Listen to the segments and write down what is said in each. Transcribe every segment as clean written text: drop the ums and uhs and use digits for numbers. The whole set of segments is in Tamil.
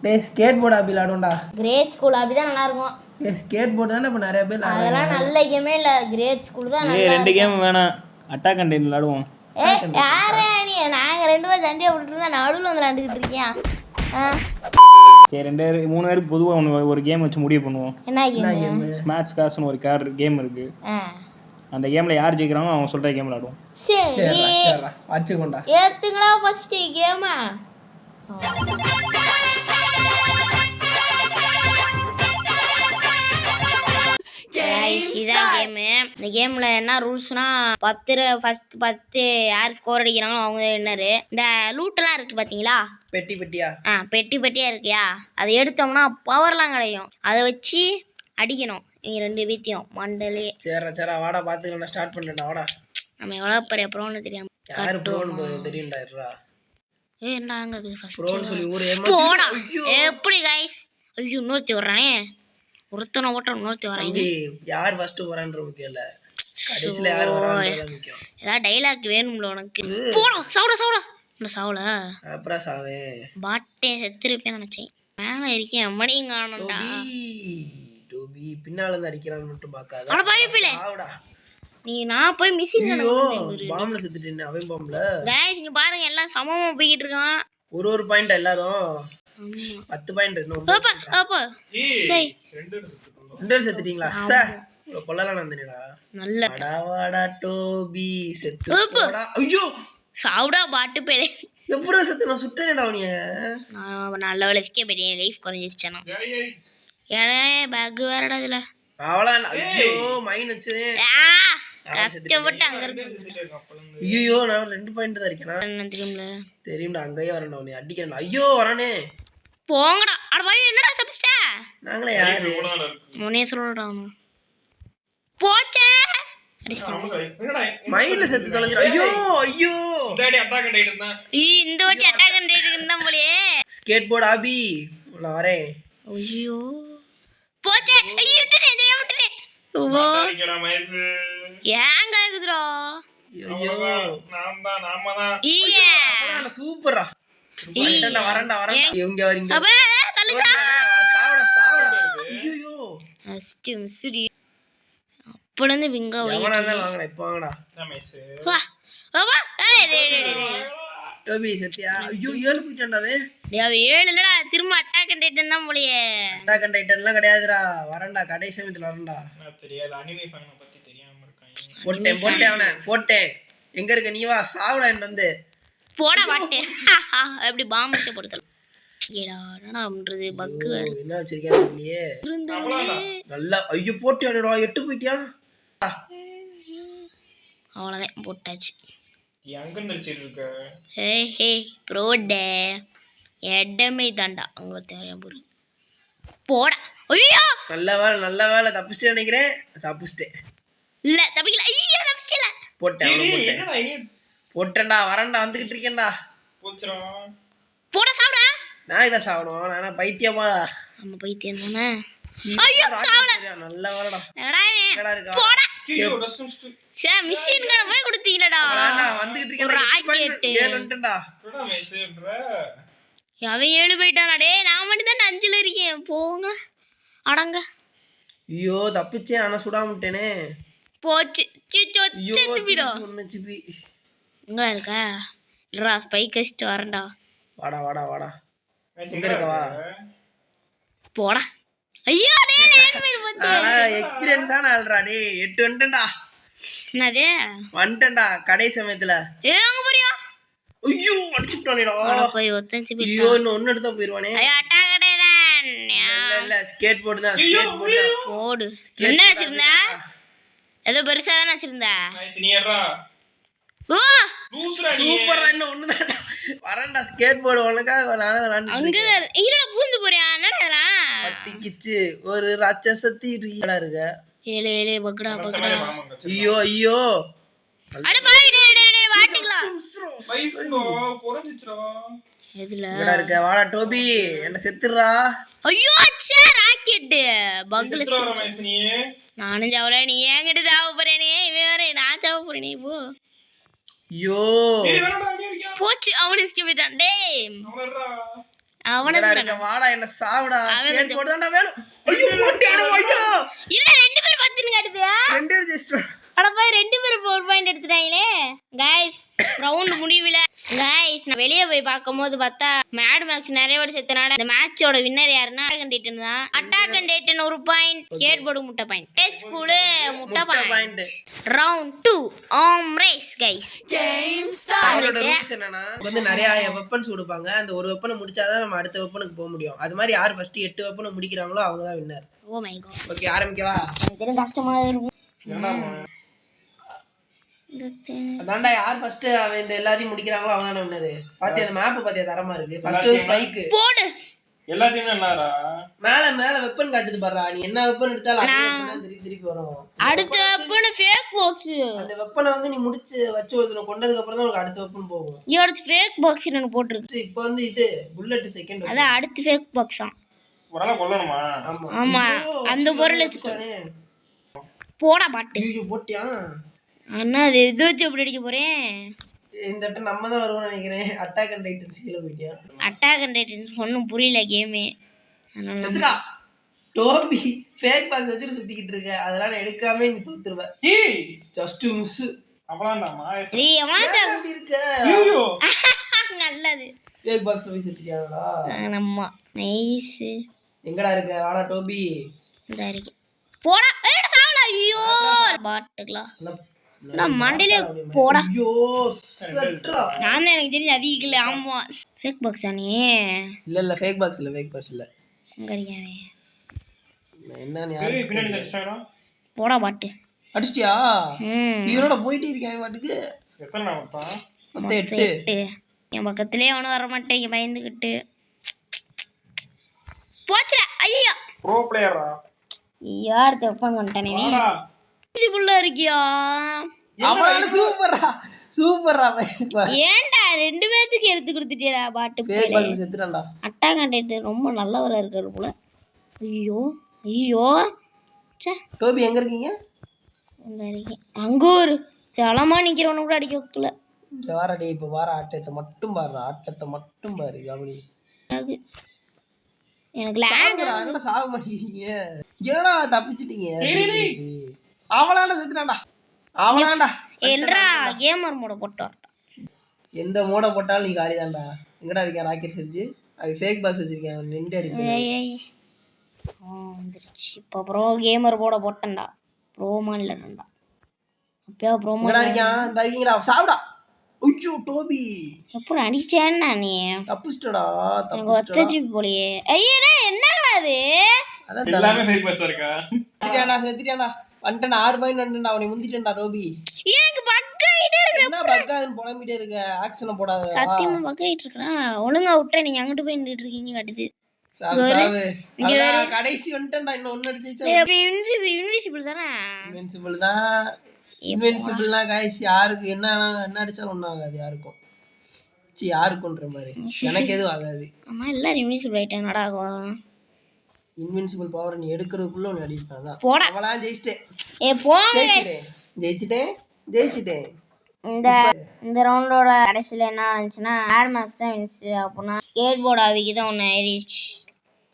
டேய் ஸ்கேட் போர்டு ஆபி விளையாடுவோம்டா. கிரேட் ஸ்கூல் ஆபி தான் நல்லா இருக்கும். டேய் ஸ்கேட் போர்டு தானே இப்ப நிறைய பேர் விளையாடுறாங்க. அதெல்லாம் நல்ல கேமே இல்ல, கிரேட் ஸ்கூல் தான் நல்லா. ரெண்டு கேம் வேணாம், அட்டாக் அண்ட் டைட்டன் விளையாடுவோம். யாரே நீ? நாங்க ரெண்டு பேரும் சண்டையை போட்டுட்டு இருந்தா நடுவுல வந்து விளையாண்டுக்கிட்டு இருக்கியா? சரி 2 பேர் 3 பேருக்கு பொதுவா ஒரு கேம் வச்சு முடிவு பண்ணுவோம். என்ன கேம்? ஸ்மாஷ் காஸ்ட்னு ஒரு கேம் இருக்கு. அந்த கேம்ல யார் ஜெயிக்கிறாங்களோ அவங்க சொல்ற கேம் விளையாடுவோம். சரி வச்சுக்கோண்டா. ஏத்துங்கடா ஃபர்ஸ்ட் கேம். இதான் கேமு. இந்த கேம்ல என்ன ரூல்ஸ்னா 10 யார் ஸ்கோர் அடிக்கிறாங்களோ அவங்க வின்னரு. இந்த லூட்டெல்லாம் இருக்கு பாத்தீங்களா, பெட்டியா பெட்டியா இருக்கியா, அதை எடுத்தோம்னா பவர்லாம் கிடைக்கும். அதை வச்சு அடிக்கணும் நீங்க 2 வீத்தையும் மண்டலே. சரி வாடா பாத்துக்கலாம், ஸ்டார்ட் பண்ணடா வாடா. நம்ம எவ்வளவு பெரிய ப்ரோன்னு தெரியாம யாரு ப்ரோன்னு தெரியும்டா இருடா. ஏன்டா அங்க இருக்குது ஃபர்ஸ்ட் ப்ரோன்னு சொல்லி ஊரே போடா. எப்படி गाइस? ஐயோ இன்னொருத்தி வர்றானே. ஒருத்தன ஓட்ட இன்னொருத்தி வராங்க. யார் ஃபர்ஸ்ட் வரான்ற முக்கியம் இல்ல, கடைசில யார் வரான்றது முக்கியம். ஏதா டயலாக் வேணும்ல உனக்கு. போடா சாவுடா. இந்த சாவுல அப்புறம் சாவே பாட்டே செத்துருப்பேன்னு நினைச்சேன். மேல இருக்கேன் அம்மடியும் காணோம்டா. டோபி பின்னால இருந்து அடிக்கிறான்னு மட்டும் பார்க்காத. அட பாய்பிளே சாவுடா நீ. நான் போய் மிஷின் கன வந்து பாம்ல செத்துட்டேன். அவன் பாம்ல गाइस இங்க பாருங்க எல்லாம் சமமா போயிட்டு இருக்கான். ஒரு பாயிண்ட் எல்லாரும் 10 பாயிண்ட் இன்னும். அப்பா சரி 2 செத்துட்டீங்களா? சார் கொல்லலாம் நந்தனிடா. நல்ல வாடா டோபி செத்து போடா. ஐயோ சாவுடா பாட்டு பேலே. எப்பற செத்து? நான் சுட்டேனடா உனிய. நான் நல்ல வேளை எஸ்கேப் பண்ணிட்டேன். லைஃப் குறைஞ்சிருச்சேனா. ஏனே பேக் வேறடா இதுல. அவளா ஐயோ மைன் வச்சதே. கஷ்டப்பட்டு அங்க இருக்கு. ஐயோ நான் 2 பாயிண்ட் தான் இருக்கேனா? என்ன தெரியும்டா அங்கேயே வரணும் உன்னை அடிக்கணும். ஐயோ வரானே போங்கடா. அட பாய் என்னடா சப்ஸ்ட? நாங்களே யாரு முனே சொல்றடா அவனு. போச்சே மைண்ட்ல செத்து தொலைஞ்சு. ஐயோ இந்த அட்டாக் அண்ட் டைட்டன் தான். இந்த வாட்டி அட்டாக் அண்ட் டைட்டன் தான் போலயே. ஸ்கேட் போர்டு ஆபி உள்ள வரேன். ஐயோ போச்சே. ஐயோ விட்டுனே ஓ அடிக்கடா மைஸ். ஏங்க ஆகுதுடா. ஐயோ நாம தான். ஈயே சூப்பரா. வரேன்டா இங்க வரீங்க. அப்ப தள்ளுடா. சாவடா. ஐயோ ஃபர்ஸ்ட் மிஸ்டி அப்பளந்து விங்கா ஓடி. எவனா இருந்தாலும் வாங்கடா இப்போ வாங்கடா. மைஸ் வா வா. ஏய் டோபி சத்தியா. ஐயோ 7 போயிட்டான்டாவே. டேய் 7 இல்லடா, திரும்ப அட்டாக் அண்ட் டைட்டன் தான் போலயே. அட்டாக் அண்ட் டைட்டன்லாம் கிடையாதுடா. வரேன்டா கடைசி சமயத்துல வரேன்டா. நான் தெரியாது அனிமே ஃபேனை பத்தி தெரியாம இருக்காங்க. போட்டேன் அவனை போட்டேன். எங்க இருக்க நீ? வா சாவுடா என்ன வந்து. போடா பாட்டு. அப்படி பாம் வச்சு போடுதல. ஏடா என்னடா பண்றது? பக் என்ன வச்சிருக்கேன் நீயே? நல்லா ஐயோ போட்டியாடா. 8 போயிட்டியா? அவ்வளவுதான் போட்டாச்சு. எங்க நிறுத்திட்டு இருக்க? ஹே ப்ரோடே எடமே தாண்டா அங்க தெரியும் போற. போடா. ஐயோ நல்ல வேளை தப்பிச்சிட்டே நினைக்கிறேன். தப்பிச்சிட்டேன். இல்ல தப்பிக்கல. ஐயோ தப்பிச்சல. போட்டேன். போட்டேன்டா வரேன்டா வந்துகிட்டு இருக்கேன்டா. போச்சுடா. போடா சாவுடா. நான் இல்ல சாவணும். நான் பைத்தியமா? நம்ம பைத்தியம் தானே. ஐயோ சாவல. நல்ல வேளைடா. எடா போடா. சே மிஷின் கன போய் கொடுத்தீங்கடா. நான் வந்துகிட்டு இருக்கேன். ராக்கெட் 7 வந்துட்டேன்டா. என்னடா மெசேஜ்ன்ற? அவன் 7 போய்ட்டானா? டேய் நான் மட்டும் தான் 5ல இருக்கேன். போங்க அடங்க. ஐயோ தப்பிச்சே. ஆனா சுடாம விட்டேனே. போச்சு. செத்து போய்டா. சிப்பி எங்க இருக்க? இல்லடா ஸ்பைக் கஸ்ட் வரேன்டா. வாடா எங்க இருக்க? வா போடா. ஐயோ டேய் லேண்ட் மேல போச்சு. எக்ஸ்பீரியன்ஸான ஆல்ரா. டேய் 8 வந்துட்டேன்டா. என்னது வந்துட்டேன்டா கடைசி சமயத்துல. அங்க போறியா? ஐயோ அடிச்சுட்டானேடா. போய் ஒத்தஞ்சு போய். ஐயோ இன்னும் ஒன்னு எடுத்தா போயிடுவானே. ஐயோ அட்டாக் அடையறேன். இல்ல ஸ்கேட் போர்டு தான். போடு. என்ன வச்சிருந்த? ஏதோ பெருசா தான வச்சிருந்த. நைஸ் நீயறா. ஓ லூஸ்ரா நீ. சூப்பரா இன்னும் ஒண்ணுதான். வரேன்டா ஸ்கேட் போர்டு உனக்காக நானே விளையாண்டு. அங்க இல்லடா பூந்து போறியா? என்னடா இதெல்லாம்? பத்திக்கிச்சு ஒரு ராட்சசத்தி ரீடா இருக்க. ஏலே பக்கடா. ஐயோ அட பாவி டேய் வாட்டிக்கலாம். மைஸ்கோ குறஞ்சிச்சுடா. எதுல எங்கடா இருக்க? வாடா டோபி என்ன செத்துறா. ஐயோ அச்சே ராக்கெட் பக்ல செத்துறா மைஸ் நீ. நானும் ஜாவல. நீ என்கிட்ட ஜாவ போறேனே. இவன் வேற நான் ஜாவ போறேனே. போ. ஐயோ டேய் வேறடா நீ அடிக்க. போச்சு அவன் எஸ்கேப் பண்ணிட்டான். டேய் அவனறா. அவனுக்கு வாடா என்ன சாவுடா ஸ்கேட் போர்டு தான்டா வேணும் ஐயோ போட்டியாடா ஐயோ இல்ல 2 பேர் பத்துன்னு காட்டுதா 2 ஜஸ்ட் அட போய் 2 பேர் 4 பாயிண்ட் எடுத்துட்டாங்களே गाइस ரவுண்ட் முடியல गाइस நான் வெளிய போய் பாக்கும்போது பார்த்தா மேட் மேக்ஸ் நிறைய வாட்டி செத்தனால இந்த மேட்சோட வின்னர் யாருன்னா attack and titan 1 point skateboard முட்டை பாயிண்ட் பேஸ் ஸ்கூல் முட்டை point round 2 arm race guys game start rules என்னன்னா வந்து நிறைய வெப்பன்ஸ் கொடுப்பாங்க அந்த ஒரு வெப்பனை முடிச்சாதான் நம்ம அடுத்த வெப்பனுக்கு போக முடியும் அது மாதிரி யார் ஃபர்ஸ்ட் 8 வெப்பனை முடிக்கறாங்களோ அவங்க தான் winner oh my god okay ஆரம்பிக்கவா எனக்கு தெரியும் கஷ்டமா இருக்கும் அதான்டா யார் ஃபர்ஸ்ட் அவன் இந்த எல்லாத்தையும் முடிக்கறாங்களோ அவங்க தான் வின்னர் பாத்தி அந்த மேப் பாத்தியா தரமா இருக்கு ஃபர்ஸ்ட் ஸ்பைக் போடு எல்லாத்தையும் என்னடா மேல வெப்பன் காட்டுது பாறா நீ என்ன வெப்பன் எடுத்தாலும் அதே வெப்பன் திருப்பி வரும் அடுத்த வெப்பன் ஃபேக் பாக்ஸ் அந்த வெப்பனை வந்து நீ முடிச்சு வச்சு ஒருத்தன கொண்டதுக்கு அப்புறம் தான் உனக்கு அடுத்த வெப்பன் போகும் இதோட ஃபேக் பாக்ஸ் என்ன போட்டுருக்கு இப்போ வந்து இது புல்லட் செகண்ட் அத அடுத்த ஃபேக் பாக்ஸா ஒருநாள் கொல்லணுமா ஆமா ஆமா அந்த பொருள் வச்சுக்கோனே போடா பாட்டு ஐயோ போட்டியா அண்ணா இது எது வச்சு எப்படி அடிக்க போறேன் இந்த டைம் நம்ம தான் வருவோம்னு நினைக்கிறேன் அட்டாக் அண்ட் டைட்டன்ஸ் கீழ போய்ட்டியா அட்டாக் அண்ட் டைட்டன்ஸ் ஒன்றும் புரியல கேமே செத்துடா டோபி ஃபேக் பாக்ஸ் வச்சுட்டு சுத்திக்கிட்டு இருக்க அதெல்லாம் நான் எடுக்காம நீ தோத்துருவ ஏய் ஜஸ்ட் மிஸ் அவளாண்டா மாயஸ் சரி எவனாச்சு அப்படி இருக்க ஐயோ நல்லது ஃபேக் பாக்ஸ்ல போய் சுத்திட்டியாடா நம்ம நைஸ் எங்கடா இருக்க வாடா டோபி இந்த இருக்கு போடா ஏடா சாவல ஐயோ பாட்டுக்கலாம் நான் மண்டையில போடா ஐயோ சட்ரா நான் எனக்கு தெரிஞ்சு அதிகல ஆமா ஃபேக் பாக்ஸா நீ இல்ல ஃபேக் பாக்ஸ் இல்ல அங்க இருக்காவே என்ன ஏய் பின்னாடி கஷ்டமா போடா பாட்டு அடிச்சிட்டியா இவனோட போயிட்டே இருக்கான் பாட்டுக்கு எத்தனை மொத்தம் மொத்தம் 8 என் பக்கத்துலயே அவனும் வர மாட்டேங்க பயந்துக்கிட்டு போச்சுடா ஐயோ ப்ரோ பிளேயரா யார் ஓபன் பண்ணிட்டானே வாடா இது புள்ள இருக்கியா அவன சூப்பர்ரா ஏன்டா 2 பேத்துக்கு எடுத்து கொடுத்துட்டியடா பாட்டு ஃபேக் பாக்ஸ் செத்துறான்டா அட்டாக் கண்டென்ட் ரொம்ப நல்லவரா இருக்காரு போல ஐயோ ச்சே டோபி எங்க இருக்கீங்க இந்த இருக்கேன் அங்க ஒரு சலமா நிக்கிறவனு கூட அடிக்க வைக்கல இந்த வார டேய் இப்ப வார ஆட்டத்தை மட்டும் பாரு கவனி எனக்கு லாக் என்னடா சாக மாட்டீங்க என்னடா தப்பிச்சிட்டீங்க அவளாண்ட செத்துறான்டா என்றா கேமர் மோட போட்டான் எந்த மோட போட்டாலும் நீ காலிதான்டா எங்கடா இருக்க ராக்கெட் செஞ்சு அவ ஃபேக் பாக்ஸ் வச்சிருக்கேன் நின்று அடிப்பேன் வந்துருச்சு இப்போ ப்ரோ கேமர் போட போட்டேன்டா ப்ரோமா இல்லடா அப்பயா ப்ரோமா எங்கடா இருக்கான் இந்த இருக்கீங்கடா சாவுடா ஐயோ டோபி எப்படி அடிச்சேன்னா நீ தப்பிச்சிட்டடா எனக்கு ஒத்தச்சு போலியே ஐயடா என்னடா அது அதான் எல்லாமே ஃபேக் பாஸ் இருக்கா செத்துட்டான்டா வந்துட்டேன் 6 பாயிண்ட் வந்துட்டேன்டா அவனை முந்திட்டேன்டா டோபி எனக்கு பக் ஆயிட்டே இருக்கு என்ன பக்காதுன்னு புலம்பிட்டே இருக்க ஆக்ஷனை போடாத சத்தியமா பக் ஆயிட்டு இருக்கா ஒழுங்கா விட்டா நீங்க அங்கிட்டு போய் நின்னுட்டு இருக்கீங்க காட்டுது சாவு அதான் கடைசி வந்துட்டேன்டா இன்னும் ஒன்னு அடிச்சு இன்விசிபிள் தானே இன்வின்சிபிள் தான் இன்வின்சிபிள்னா गाइस யாருக்கு என்ன அடிச்சாலும் ஒண்ணும் ஆகாது யாருக்கும் யாருக்குன்ற மாதிரி எனக்கு எதுவும் ஆகாது அம்மா எல்லாரும் இன்விசிபிள் ஆயிட்டாங்கடா ஆகும் இன்வின்சிபிள் பவர் நீ எடுக்கிறதுக்குள்ள உன்னை அடிப்பான் தான் போடா அவளாம் ஜெயிச்சிட்டேன் போங்க ஜெயிச்சிட்டேன் இந்த ரவுண்டோட கடைசியில் என்ன ஆச்சுன்னா ஏர் மேக்ஸ் தான் வின்ஸ் அப்படின்னா ஸ்கேட் போர்டு ஆவிக்கு தான் ஒன்று ஏறிடுச்சு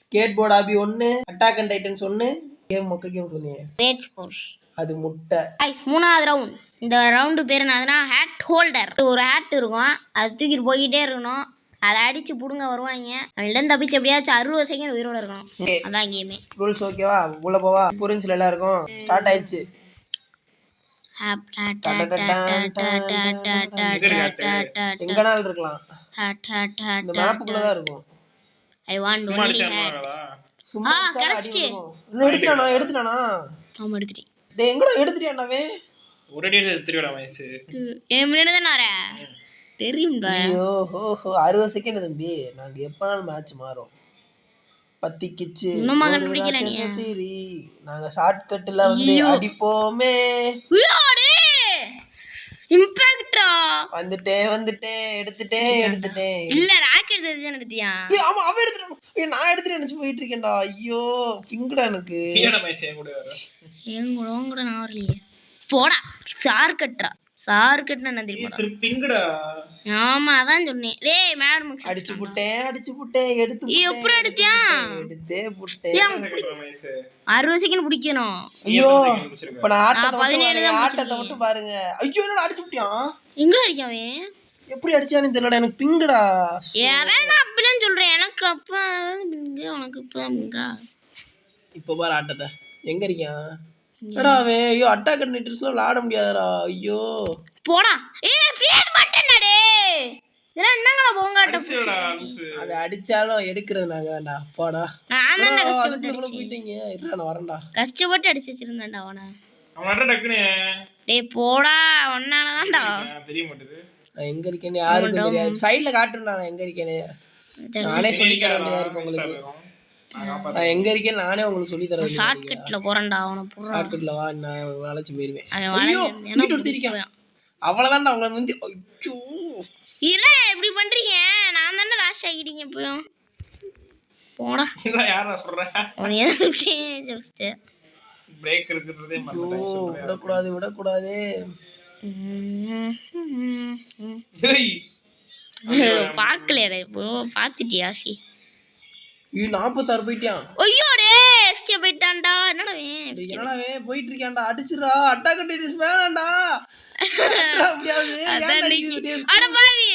ஸ்கேட் போர்டு ஆபி 1 அட்டாக் அண்ட் டைட்டன்ஸ் 1 கேம் மொக்க கேம் சொன்னீங்க கிரேட் ஸ்கோர் அது முட்டை மூணாவது ரவுண்ட் இந்த ரவுண்டு பேர் என்னதுன்னா ஹேட் ஹோல்டர் ஒரு ஹேட் இருக்கும் அது தூக்கிட்டு போய்கிட்டே இருக்கணும் அதை அடிச்சு புடுங்க வருவாங்க அவள்கிட்ட தப்பிச்சு எப்படியாச்சும் 60 செகண்ட் உயிரோட இருக்கணும் அதான் கேமே ரூல்ஸ் ஓகேவா உள்ள போவா புரிஞ்சுல எல்லாருக்கும் ஸ்டார்ட் ஆயிடுச்சு எங்கனாலும் இருக்கலாம் இந்த மேப்புக்குள்ள தான் இருக்கும் ஐ வாண்ட் ஒன்லி ஹேட் சும்மா கரெக்ட் இன்னும் எடுத்துட்டானா ஆமா எடுத்துட்டேன் டேய் எங்கடா எடுத்துட்டியாண்டாவே ஒரு அடி எடுத்துறடா வயசு ஏன் முன்னாடி தான வர தெரியும்டா ஐயோ ஹோ 60 செகண்ட் தம்பி நாங்க எப்பனாலும் மேட்ச் மாறும் பத்திக்கிச்சு நாங்க ஷார்ட் கட்ல வந்து அடிப்போமே இம்பாக்ட்டா வந்துட்டேன் எடுத்துட்டேன் இல்ல ராக்கெட் தான் எடுத்தியா ஆமா அவ எடுத்துட்டான் நான் எடுத்துட்டு நினைச்சு போயிட்டு இருக்கேன்டா ஐயோ பிங்கடா எனக்கு பியட பைசே கூட வர ஏங்கூட நான் வரலையே போடா ஷார்ட் கட்ரா சார்கட்னா என்ன தெரியுமாடா? பிங்கடா. ஆமா அதான் சொன்னேன். டேய் மேட் மேக்ஸ் அடிச்சு புட்டேன் எடுத்து எப்படி அடிச்சியா? எடுத்தே புட்டேன். 60 செகண்ட் பிடிக்கணும். ஐயோ இப்ப நான் ஆட்டத்தை 17 தான் ஆட்டத்தை மட்டும் பாருங்க. ஐயோ என்னடா அடிச்சு புட்டியான். எங்க அடிக்கான் அவன்? எப்படி அடிச்சானு தெரியலடா எனக்கு பிங்குடா. ஏன் நான் அப்படிலாம் சொல்றேன். எனக்கு அப்ப பிங்க உனக்கு இப்ப பிங்கா. இப்ப பாரு ஆட்டத்தை எங்க இருக்கான். என்னடா அவன் ஐயோ அட்டாக் கண்டிட்டர்ஸ்லாம் விளையாட முடியாதுடா. ஐயோ போடா. ஏய் ஃப்ரீஸ் பண்ணிட்டேன்டா டேய். இதெல்லாம் என்னங்கடா போங்காட்ட. அது அடிச்சாலும் எடுக்கிறது நாங்க வேண்டா. அப்பாடா நான் தான் கஷ்டப்பட்டு அதுக்குள்ள போயிட்டீங்க. இருடா நான் வரேன்டா. கஷ்டப்பட்டு அடிச்சு வச்சிருந்தேன்டா அவனை. அவன் டக்குனே டேய் போடா ஒன்னால தான்டா. தெரிய மாட்டேது நான் எங்க இருக்கேன்னு யாருக்கும் தெரியாது. சைடுல காட்டுறேன்டா நான் எங்க இருக்கேன்னு. நானே சொல்லி தர வேண்டியதா இருக்கு உங்களுக்கு. நான் எங்க இருக்கேன்னு நானே உங்களுக்கு சொல்லி தர வேண்டியது. ஷார்ட்கட்ல போறேன்டா அவனை போறா. ஷார்ட்கட்ல வா நான் வளைச்சு போயிருவேன். அவன் ஐயோ வளைஞ்சு வீட்டு எடுத்திருக்கேன். அவ்வளவுதான்டா உங்களை வந்து ஐயோ இல்ல இப்படி பண்றீங்க. நான் தானே ராஷ் ஆகிட்டீங்க இப்போ. போடா. யாரா சொல்ற? உன்னை ஏன் சொல்லிட்டேன் ஜஸ்ட். பிரேக் இருக்குறதே மறந்துட்டேன். விடக்கூடாது. டேய் பாக்கலடா இப்போ பாத்துட்டியா சி. 46 போயிட்டியான். ஐயோ டே எஸ்கே போயிட்டான்டா. என்னடா என்னடா போயிட்டு இருக்கான்டா. அடிச்சுடா அட்டாக் கண்டிட்டர்ஸ் வேணாம்டா. அப்படியாவது அட பாவி.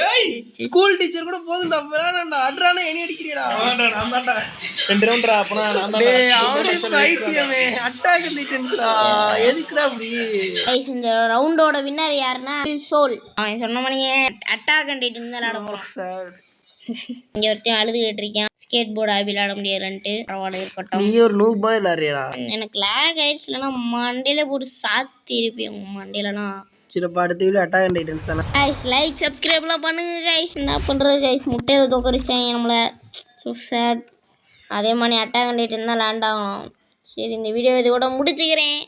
ஏய் ஸ்கூல் டீச்சர் கூட போதும்டா. வேணாம்டா அட்ரானே என்ன அடிக்கிறீடா. நான் தான்டா 2 ரவுண்ட்ரா. அப்பனா நான் தான். டேய் அவனே பைத்தியமே அட்டாக் கண்டிட்டர்ஸ்டா. எதுக்குடா அப்படி? गाइस இந்த ரவுண்டோட வின்னர் யாருன்னா சோல். அவன் சொன்ன மாதிரியே அட்டாக் கண்டிட்டு விளையாட போறான். இங்க ஒருத்தன் அழுதுகிட்டு இருக்கான். ஸ்கேட் போர்டு விளையாட முடியலன்ட்டு. பரவாயில்ல இருக்கட்டும். நீ ஒரு நூப் பாய் விளையாடுறியடா. எனக்கு லாக் ஆயிடுச்சு. இல்லைன்னா மண்டையில போட்டு சாத்தி இருப்பேன் மண்டையிலலாம். சிறப்பா அடுத்த வீடியோ அட்டாக் கண்டிட்டர்ஸ் தானே. கைஸ் லைக் சப்ஸ்கிரைப்லாம் பண்ணுங்க கைஸ். என்ன பண்ணுறது கைஸ் முட்டையில் தோக்கடிச்சாங்க நம்மளை. So sad. அதே மாதிரி அட்டாக் கண்டிட்டு தான் லேண்ட் ஆகணும். சரி இந்த வீடியோ இது கூட முடிச்சுக்கிறேன்.